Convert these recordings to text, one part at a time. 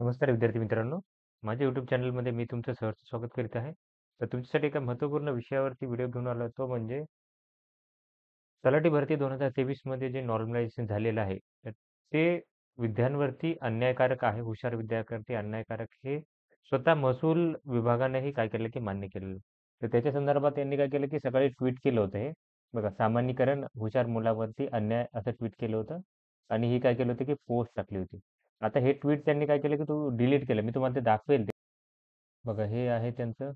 नमस्कार विद्यार्थी मित्रांनो. माझ्या YouTube चॅनलमध्ये मी तुमचं सहर्ष स्वागत करीत आहे. तर तुमच्यासाठी एका महत्त्वपूर्ण विषयावरती व्हिडिओ घेऊन आलो तो म्हणजे तलाठी भरती 2023 मध्ये जे नॉर्मलायझेशन झालेलं आहे, तर ते विद्यार्थ्यांवरती अन्यायकारक आहे. हुशार विद्यार्थ्यांवरती अन्यायकारक हे स्वतः महसूल विभागानेही काय केलं, की मान्य केलेलं. तर त्याच्या संदर्भात त्यांनी काय केलं, की सकाळी ट्विट केलं होतं हे. बघा, सामान्यीकरण हुशार मुलावरती अन्याय असं ट्विट केलं होतं आणि ही काय केलं होतं, की पोस्ट टाकली होती. आता हे ट्विट त्यांनी काय केलं, की तो डिलीट केलं. मी तुम्हाला ते दाखवेल. बघा, हे आहे त्यांचं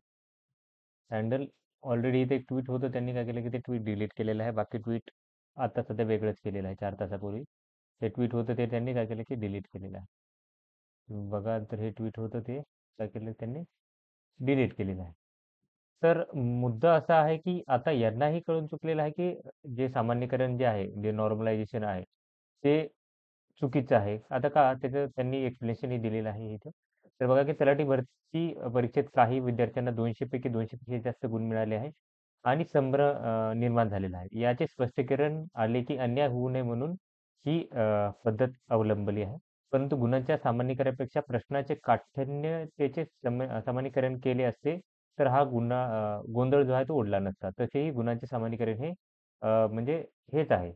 हँडल. ऑलरेडी इथे एक ट्विट होतं. त्यांनी काय केलं, की ते ट्विट डिलीट केलेलं आहे. बाकी ट्विट आता सध्या वेगळंच केलेलं आहे 4 तासापूर्वी. ते ट्विट होतं ते त्यांनी काय केलं, की डिलीट केलेलं आहे. बघा, तर हे ट्विट होतं ते काय केलं त्यांनी डिलीट केलेलं आहे. तर मुद्दा असा आहे, की आता यांनाही कळून चुकलेलं आहे, की जे सामान्यीकरण जे आहे, जे नॉर्मलायझेशन आहे, ते चुकीचं आहे. आता का त्याचं त्यांनी एक्सप्लेनेशनही दिलेलं आहे इथे. तर बघा, की तलाठी भरती परीक्षेत काही विद्यार्थ्यांना 200 पैकी 200 पेक्षा जास्त गुण मिळाले आहेत आणि संभ्रम निर्माण झालेला आहे. याचे स्पष्टीकरण आले, की अन्याय होऊ नये म्हणून ही पद्धत अवलंबली आहे. परंतु गुणांच्या सामान्यीकरणापेक्षा प्रश्नाचे काठिण्य त्याचे सामान्यीकरण केले असते, तर हा गोंधळ जो आहे तो उडला नसता. तसेही गुणांचे सामान्यीकरण हे म्हणजे हेच आहे.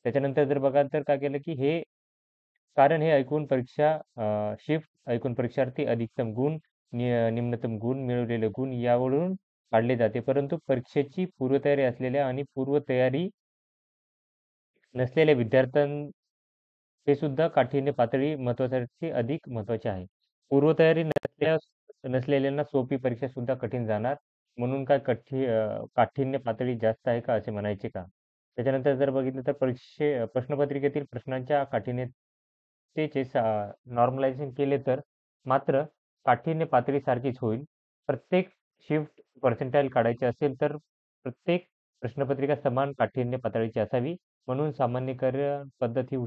त्याच्यानंतर जर बघाल तर काय केलं, की हे कारण हे ऐकून शिफ्ट ऐकून परीक्षार्थी अधिकतम गुण, निम्नतम गुण, मिळवलेले गुण यावरून काढले जाते. परंतु परीक्षेची पूर्वतयारी असलेल्या आणि पूर्वतयारी नसलेल्या ते सुद्धा काठिण्य पातळी महत्त्वासाठी अधिक महत्त्वाची आहे. पूर्वतयारी नसलेल्यांना सोपी परीक्षा सुद्धा कठीण जाणार. म्हणून काय काठिण्य पातळी जास्त आहे का असे म्हणायचे का? त्याच्यानंतर जर बघितलं तर प्रश्नपत्रिकेतील प्रश्नांच्या काठिण्यतेचे नॉर्मलायझेशन केले तर मात्र काठिण्य पातळी सारखीच होईल. प्रत्येक शिफ्ट पर्सेंटाइल काढायचे असेल तर प्रत्येक प्रश्नपत्रिका समान काठिण्य पातळीची असावी. म्हणून सामान्यीकरण पद्धत ही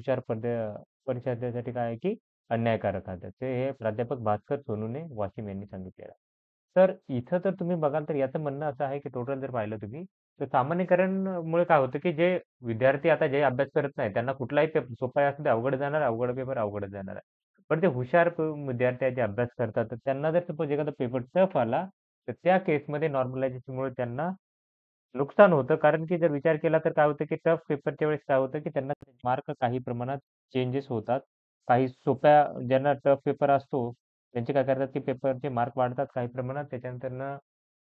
परीक्षार्थ्यांसाठी काय आहे, की अन्यायकारक आहे. ते हे प्राध्यापक भास्कर सोनूने वाशिम यांनी सांगितलेलं आहे. तर इथं तर तुम्ही बघाल तर याचं म्हणणं असं आहे, की टोटल जर पाहिलं तुम्ही, तर सामान्यीकरणमुळे काय होतं, की जे विद्यार्थी आता जे अभ्यास करत नाही, त्यांना कुठलाही पेपर सोपा असू दे, अवघड जाणार, अवघड पेपर अवघडच जाणार आहे. पण ते हुशार विद्यार्थी आहेत, जे अभ्यास करतात, तर त्यांना जर सपोज एखादा पेपर टफ आला, तर त्या केसमध्ये नॉर्मलायझेशनमुळे त्यांना नुकसान होतं. कारण की जर विचार केला तर काय होतं, की टफ पेपरच्या वेळेस काय होतं, की त्यांना मार्क काही प्रमाणात चेंजेस होतात. काही सोप्या ज्यांना टफ पेपर असतो, त्यांचे काय करतात, की पेपरचे मार्क वाढतात काही प्रमाणात. त्याच्यानंतरनं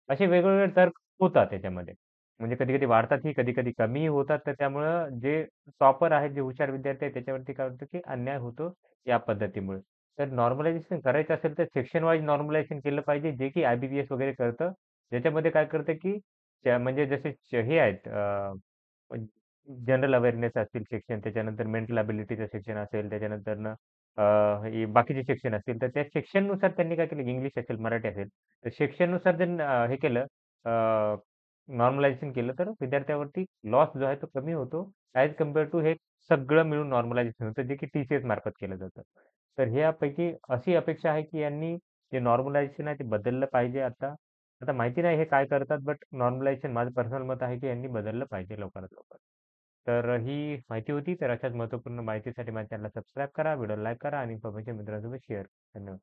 असे वेगवेगळे तर्क होतात त्याच्यामध्ये. म्हणजे कधी-कधी वाढतातही, कधी-कधी कमीही होतात. तर त्यामुळं जे टॉपर आहेत, जे हुशार विद्यार्थी आहेत, त्याच्यावरती काय होतं, की अन्याय होतो या पद्धतीमुळे. तर नॉर्मलायझेशन करायचं असेल तर सेक्शन वाईज नॉर्मलायझेशन केलं पाहिजे, जे की IBPS वगैरे करतं. ज्याच्यामध्ये काय करतं, की म्हणजे जसे हे आहेत जनरल अवेअरनेस असतील सेक्शन, त्याच्यानंतर मेंटल एबिलिटीचं सेक्शन असेल, त्याच्यानंतरनं अ, हे बाकीचे सेक्शन असतील, तर त्या सेक्शननुसार त्यांनी काय केलं, इंग्लिश असेल, मराठी असेल, तर सेक्शननुसार हे केलं नॉर्मलायझेशन केलं, तर विद्यार्थ्यावरती लॉस जो आहे तो कमी होतो ॲज कंपेअर टू हे सगळं मिळून नॉर्मलायझेशन होतं, जे की TCS मार्फत केलं जातं. तर ह्यापैकी अशी अपेक्षा आहे, की यांनी जे नॉर्मलायझेशन आहे ते बदललं पाहिजे आता. आता माहिती नाही हे काय करतात, बट नॉर्मलायझेशन माझं पर्सनल मत आहे, की यांनी बदललं पाहिजे लवकरात लवकर. तर ही माहिती होती. तर अशाच महत्त्वपूर्ण माहितीसाठी माझ्या चॅनलला सबस्क्राईब करा, व्हिडिओला लाईक करा आणि इन्फॉर्मेशन मित्रांसोबत शेअर. धन्यवाद.